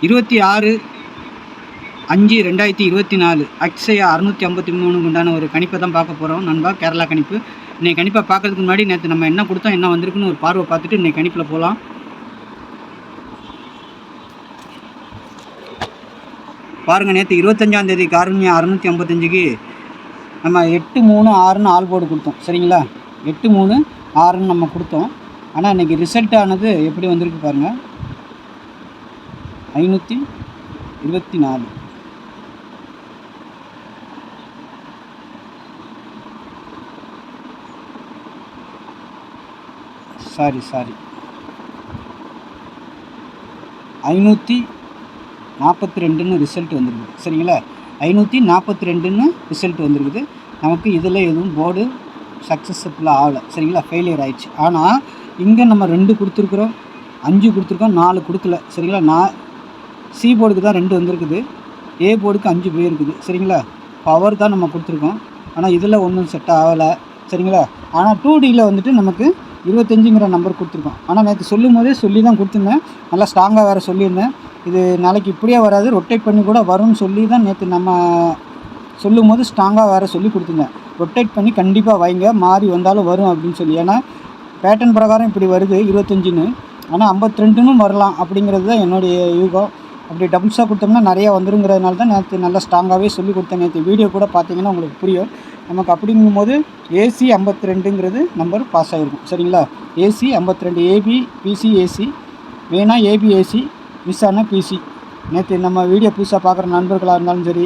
26/5/2024 அக்ஷயா 653 உண்டான ஒரு கணிப்பை தான் பார்க்க போகிறோம் நண்பா. கேரளா கணிப்பு. இன்றைக்கி கணிப்பை பார்க்கறதுக்கு முன்னாடி நேற்று நம்ம என்ன கொடுத்தோம், என்ன வந்திருக்குன்னு ஒரு பார்வை பார்த்துட்டு இன்றைக்கி கணிப்பில் போகலாம். பாருங்கள், நேற்று 25ஆம் தேதி காரணியா 655க்கு நம்ம 836ன்னு ஆல் போர்டு கொடுத்தோம். சரிங்களா, 836ன்னு நம்ம கொடுத்தோம். ஆனால் இன்றைக்கி ரிசல்ட் ஆனது எப்படி வந்திருக்கு பாருங்கள், 524. சாரி 542ன்னு ரிசல்ட் வந்துருக்குது. சரிங்களா, 542ன்னு ரிசல்ட் வந்துருக்குது. நமக்கு இதில் எதுவும் போர்டு சக்ஸஸ்ஃபுல்லாக ஆகலை. சரிங்களா, ஃபெயிலியர் ஆயிடுச்சு. ஆனால் இங்கே நம்ம 2 கொடுத்துருக்குறோம், 5 கொடுத்துருக்கோம், 4 கொடுக்கல. சரிங்களா, சி போர்டுக்கு தான் 2 வந்திருக்குது, ஏ போர்டுக்கு 5 போயிருக்குது. சரிங்களா, பவர் தான் நம்ம கொடுத்துருக்கோம். ஆனால் இதில் ஒன்றும் செட் ஆகலை. சரிங்களா, ஆனால் 2Dயில் வந்துட்டு நமக்கு 25ங்கிற நம்பர் கொடுத்துருக்கோம். ஆனால் நேற்று சொல்லும் போதே சொல்லி தான் கொடுத்துருந்தேன், நல்லா ஸ்ட்ராங்காக வேறு சொல்லியிருந்தேன். இது நாளைக்கு இப்படியே வராது, ரொட்டேட் பண்ணி கூட வரும்னு சொல்லி தான் நேற்று நம்ம சொல்லும் போது ஸ்ட்ராங்காக வேறு சொல்லி கொடுத்துருந்தேன். ரொட்டேட் பண்ணி கண்டிப்பாக வைங்க, மாறி வந்தாலும் வரும் அப்படின்னு சொல்லி. ஏன்னா பேட்டர்ன் பிரகாரம் இப்படி வருது 25ன்னு, ஆனால் 52ன்னு வரலாம் அப்படிங்கிறது தான் என்னுடைய யூகம். அப்படி டபுள்ஸாக கொடுத்தோம்னா நிறையா வந்துருங்கிறதுனால தான் நேற்று நல்லா ஸ்ட்ராங்காகவே சொல்லி கொடுத்தேன். நேற்று வீடியோ கூட பார்த்தீங்கன்னா உங்களுக்கு புரியும். நமக்கு அப்படிங்கும்போது ஏசி 52ங்கிறது நம்பர் பாஸ் ஆகிருக்கும். சரிங்களா, ஏசி 52, ஏபி பிசி ஏசி, மெயினாக ஏபி ஏசி, மிஸ் ஆனால் பிசி. நேற்று நம்ம வீடியோ புதுசாக பார்க்குற நண்பர்களாக இருந்தாலும் சரி,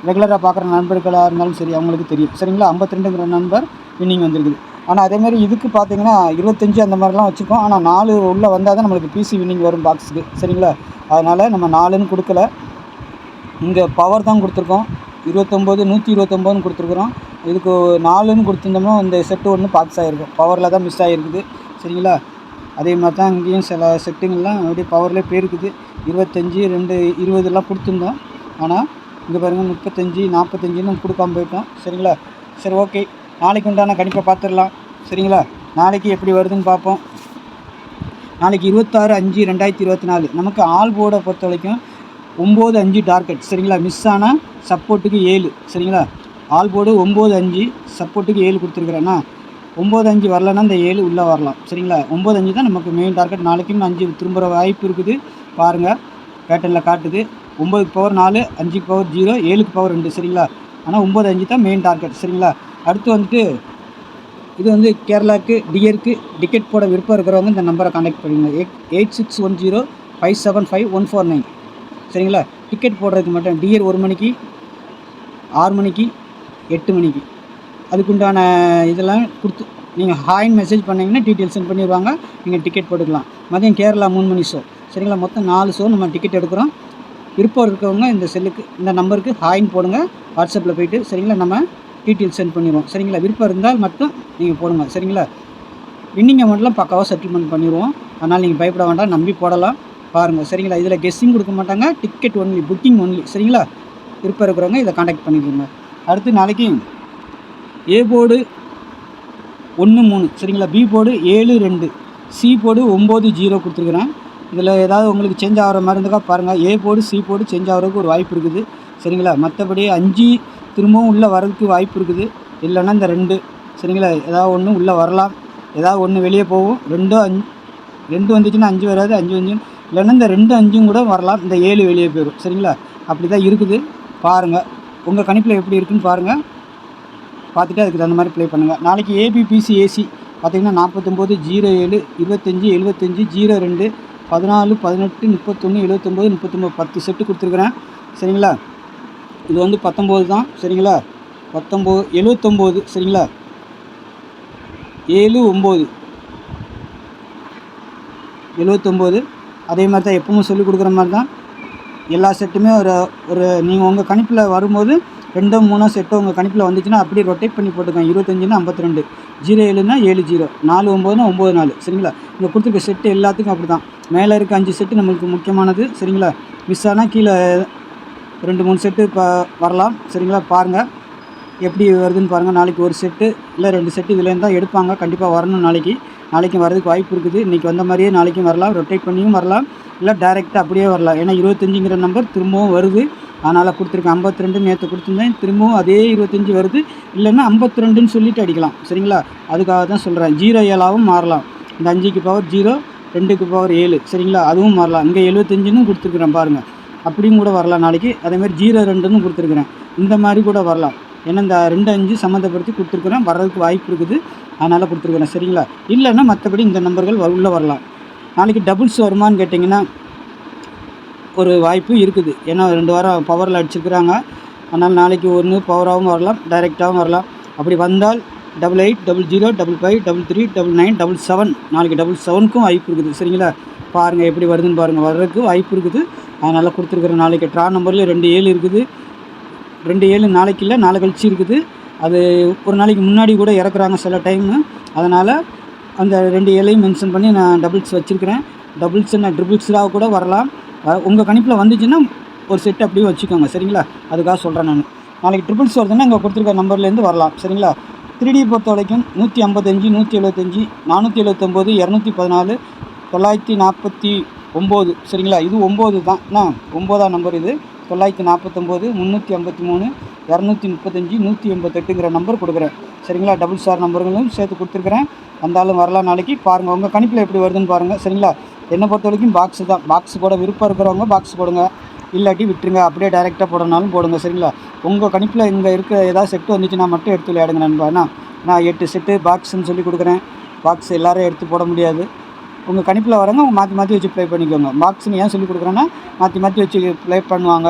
ரெகுலராக பார்க்குற நண்பர்களாக இருந்தாலும் சரி, அவங்களுக்கு தெரியும். சரிங்களா, 52ங்கிற நம்பர் வின்னிங் வந்துருக்குது. ஆனால் அதேமாதிரி இதுக்கு பார்த்தீங்கன்னா 25 அந்த மாதிரிலாம் வச்சுருக்கோம். ஆனால் 4 உள்ளே வந்தால் தான் நம்மளுக்கு பிசி வின்னிங் வரும் பாக்ஸுக்கு. சரிங்களா, அதனால் நம்ம 4ன்னு கொடுக்கல, இங்கே பவர் தான் கொடுத்துருக்கோம். 129ன்னு கொடுத்துருக்குறோம். இதுக்கு 4ன்னு கொடுத்துருந்தோம்னா இந்த செட்டு ஒன்று பாக்ஸ் ஆகிருக்கும், பவரில் தான் மிஸ் ஆகிருக்குது. சரிங்களா, அதே மாதிரி தான் இங்கேயும் சில செட்டுங்கள்லாம் அப்படியே பவர்லேயே போயிருக்குது. 25, 2, 20 கொடுத்துருந்தோம். ஆனால் இங்கே பாருங்கள் 35, 45ன்னு கொடுக்காம போயிட்டோம். சரிங்களா, சரி ஓகே, நாளைக்கு உண்டான கணிப்பை பார்த்துடலாம். சரிங்களா, நாளைக்கு எப்படி வருதுன்னு பார்ப்போம். நாளைக்கு 26/5/2024 நமக்கு ஆல் போர்டை பொறுத்த வரைக்கும் 9-5 டார்கெட். சரிங்களா, மிஸ் ஆனால் சப்போர்ட்டுக்கு 7. சரிங்களா, ஆல் போர்டு 9-5, சப்போர்ட்டுக்கு 7 கொடுத்துருக்குறேன்னா 9-5 வரலன்னா இந்த 7 உள்ளே வரலாம். சரிங்களா, 9-5 தான் நமக்கு மெயின் டார்கெட். நாளைக்கும் 5 திரும்புகிற வாய்ப்பு இருக்குது. பாருங்கள், பேட்டர்னில் காட்டுது. 9க்கு பவர் 4, 5க்கு பவர் 0, 7க்கு பவர் 2. சரிங்களா, ஆனால் 9-5 தான் மெயின் டார்கெட். சரிங்களா, அடுத்து வந்துட்டு இது வந்து கேரளாவுக்கு டியருக்கு டிக்கெட் போட விருப்பம் இருக்கிறவங்க இந்த நம்பரை கான்டாக்ட் பண்ணுங்க. 8610575149. சரிங்களா, டிக்கெட் போடுறதுக்கு மட்டும் டியர் 1 மணிக்கு, 6 மணிக்கு, 8 மணிக்கு அதுக்குண்டான இதெல்லாம் கொடுத்து நீங்கள் ஹாய்ன்னு மெசேஜ் பண்ணிங்கன்னா டீட்டெயில் சென்ட் பண்ணிடுவாங்க. நீங்கள் டிக்கெட் போட்டுக்கலாம். மதியம் கேரளா 3 மணி ஷோ. சரிங்களா, மொத்தம் 4 ஷோ நம்ம டிக்கெட் எடுக்கிறோம். விருப்பம் இருக்கிறவங்க இந்த செல்லுக்கு, இந்த நம்பருக்கு ஹாய்ன்னு போடுங்க வாட்ஸ்அப்பில் போய்ட்டு. சரிங்களா, நம்ம டீட்டெயில் சென்ட் பண்ணிடுவோம். சரிங்களா, விருப்பம் இருந்தால் மட்டும் நீங்கள் போடுங்க. சரிங்களா, வின்னிங் அமௌண்ட்லாம் பக்காவாக செட்டில்மெண்ட் பண்ணிடுவோம். அதனால் நீங்கள் பயப்பட வேண்டாம், நம்பி போடலாம். பாருங்கள். சரிங்களா, இதில் கெஸ்ஸிங் கொடுக்க மாட்டாங்க, டிக்கெட் ஒன்லி, புக்கிங் ஒன்லி. சரிங்களா, விருப்பம் இருக்கிறவங்க இதை கான்டாக்ட் பண்ணிக்கோங்க. அடுத்து நாளைக்கு ஏ போர்டு 1-3. சரிங்களா, பி போர்டு 7-2, சி போர்டு 9-0 கொடுத்துருக்குறேன். இதில் ஏதாவது உங்களுக்கு சேஞ்ச் ஆகிற மாதிரி இருந்தால் பாருங்கள். A board C board change ஆகிறதுக்கு ஒரு வாய்ப்பு இருக்குது. சரிங்களா, மற்றபடி 5 திரும்பவும் உள்ளே வரதுக்கு வாய்ப்பு இருக்குது. இல்லைன்னா இந்த 2. சரிங்களா, ஏதாவது ஒன்று உள்ளே வரலாம், ஏதாவது ஒன்று வெளியே போகும். 2 வந்துச்சுன்னா 5 வராது, 5 வந்து இல்லைன்னா இந்த 2, 5 கூட வரலாம், இந்த 7 வெளியே போயிடும். சரிங்களா, அப்படி தான் இருக்குது. பாருங்கள், உங்கள் கணிப்பில் எப்படி இருக்குதுன்னு பாருங்கள், பார்த்துட்டு அதுக்கு தகுந்த மாதிரி ப்ளே பண்ணுங்கள். நாளைக்கு ஏபிபிசி ஏசி பார்த்திங்கன்னா 49, 07, 25, 75, 02, 14, 18, 31, 79, 39 10 செட்டு கொடுத்துருக்குறேன். சரிங்களா, இது வந்து 19 தான். சரிங்களா, 19, 79. சரிங்களா, 7, 9, 79. அதே மாதிரி தான் எப்பவும் சொல்லிக் கொடுக்குற மாதிரி தான் எல்லா செட்டுமே ஒரு நீங்கள் உங்கள் கணிப்பில் வரும்போது 2, 3 செட்டு உங்கள் கணிப்பில் வந்துச்சுன்னா அப்படியே ரொட்டேட் பண்ணி போட்டுக்கோங்க. 25னா 52, 07னா 70, 49னா 94. சரிங்களா, இங்கே கொடுத்துருக்க செட்டு எல்லாத்துக்கும் அப்படி தான். மேலே இருக்க 5 செட்டு நம்மளுக்கு முக்கியமானது. சரிங்களா, மிஸ் ஆனால் கீழே 2-3 செட்டு இப்போ வரலாம். சரிங்களா, பாருங்கள் எப்படி வருதுன்னு பாருங்கள். நாளைக்கு ஒரு செட்டு இல்லை 2 செட்டு இதுலேருந்து தான் எடுப்பாங்க, கண்டிப்பாக வரணும் நாளைக்கு. நாளைக்கும் வரதுக்கு வாய்ப்பு இருக்குது. இன்றைக்கி வந்த மாதிரியே நாளைக்கும் வரலாம், ரொட்டேட் பண்ணியும் வரலாம், இல்லை டைரெக்டாக அப்படியே வரலாம். ஏன்னா 25ங்கிற நம்பர் திரும்பவும் வருது, அதனால் கொடுத்துருக்கேன். 52 நேற்று கொடுத்துருந்தேன், திரும்பவும் அதே 25 வருது. இல்லைன்னா 52ன்னு சொல்லிவிட்டு அடிக்கலாம். சரிங்களா? அதுக்காக தான் சொல்கிறேன். 07ஆகவும் மாறலாம். இந்த 5க்கு பவர் 0, 2க்கு பவர் 7. சரிங்களா? அதுவும் மாறலாம். இங்கே 75ன்னு கொடுத்துருக்குறேன் பாருங்கள், அப்படியும் கூட வரலாம் நாளைக்கு. அதேமாதிரி 02ன்னு கொடுத்துருக்குறேன், இந்த மாதிரி கூட வரலாம். ஏன்னா இந்த 2, 5 சம்மந்தப்படுத்தி கொடுத்துருக்குறேன், வர்றதுக்கு வாய்ப்பு இருக்குது, அதனால் கொடுத்துருக்குறேன். சரிங்களா? இல்லைன்னா மற்றபடி இந்த நம்பர்கள் உள்ளே வரலாம். நாளைக்கு டபுள்ஸ் வருமானு கேட்டிங்கன்னா ஒரு வாய்ப்பு இருக்குது. ஏன்னா 2 வாரம் பவரில் அடிச்சுருக்குறாங்க, அதனால் நாளைக்கு ஒன்று பவராகவும் வரலாம், டைரெக்டாகவும் வரலாம். அப்படி வந்தால் 88, 00, 55, 33, 99, 77, நாளைக்கு 77க்கும் வாய்ப்பு இருக்குது. சரிங்களா? பாருங்கள் எப்படி வருதுன்னு பாருங்கள், வர்றதுக்கு வாய்ப்பு இருக்குது, அதனால் கொடுத்துருக்குறேன். நாளைக்கு ட்ரா நம்பரில் 27 இருக்குது. 27 நாளைக்கு இல்லை, நாளை கழிச்சு இருக்குது. அது ஒரு நாளைக்கு முன்னாடி கூட இறக்குறாங்க சில டைமு, அதனால் அந்த 27ஐயும் மென்ஷன் பண்ணி நான் டபுள்ஸ் வச்சுருக்கிறேன். டபுள்ஸ் நான் ட்ரிபிள்ஸாக கூட வரலாம். உங்கள் கணிப்பில் வந்துச்சுன்னா ஒரு செட் அப்படியே வச்சுக்கோங்க. சரிங்களா? அதுக்காக சொல்கிறேன் நான். நாளைக்கு ட்ரிபிள்ஸ் வருதுன்னா இங்கே கொடுத்துருக்க நம்பர்லேருந்து வரலாம். சரிங்களா? 3D பொறுத்த வரைக்கும் 155, 175, 479, 214, 949. சரிங்களா? இது 9 தான், 9ஆம் நம்பர் இது. 949, 353, 235, 188ங்கிற நம்பர் கொடுக்குறேன். சரிங்களா? டபுள் ஸ்டார் நம்பர்களும் சேர்த்து கொடுத்துருக்குறேன். வந்தாலும் வரலாம் நாளைக்கு. பாருங்கள் உங்கள் கணிப்பில் எப்படி வருதுன்னு பாருங்கள். சரிங்களா? என்னை பொறுத்த வரைக்கும் பாக்ஸு தான். பாக்ஸு போட விருப்பம் இருக்கிறவங்க பாக்ஸ் போடுங்க, இல்லாட்டி விட்டுருங்க, அப்படியே டைரெக்டாக போடனாலும் போடுங்க. சரிங்களா? உங்கள் கணிப்பில் இங்கே இருக்க ஏதாவது செட்டு வந்துச்சுன்னா மட்டும் எடுத்து விளையாடுங்க நண்பா. நான் 8 செட்டு பாக்ஸுன்னு சொல்லி கொடுக்குறேன். பாக்ஸ் எல்லோரும் எடுத்து போட முடியாது. உங்கள் கணிப்பில் வரவங்க மாற்றி மாற்றி வச்சு ப்ளே பண்ணிக்கோங்க. பாக்ஸுன்னு ஏன் சொல்லி கொடுக்குறேன்னா மாற்றி மாற்றி வச்சு ப்ளே பண்ணுவாங்க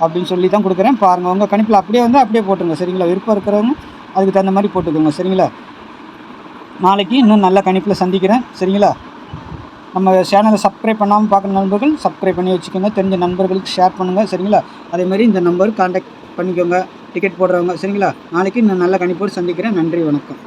அப்படின்னு சொல்லி தான் கொடுக்குறேன். பாருங்கள் உங்கள் கணிப்பில் அப்படியே வந்து அப்படியே போட்டுருங்க. சரிங்களா? விருப்பம் இருக்கிறவங்க அதுக்கு தகுந்த மாதிரி போட்டுக்கோங்க. சரிங்களா? நாளைக்கு இன்னும் நல்ல கணிப்பில் சந்திக்கிறேன். சரிங்களா? நம்ம சேனலை சப்ஸ்கிரைப் பண்ணாமல் பார்க்குற நண்பர்கள் சப்ஸ்கிரைப் பண்ணி வச்சுக்கோங்க. தெரிஞ்ச நண்பர்களுக்கு ஷேர் பண்ணுங்கள். சரிங்களா? அதேமாதிரி இந்த நம்பருக்கு கான்டாக்ட் பண்ணிக்கோங்க டிக்கெட் போடுறவங்க. சரிங்களா? நாளைக்கு இன்னும் நல்ல கணிப்போடு சந்திக்கிறேன். நன்றி, வணக்கம்.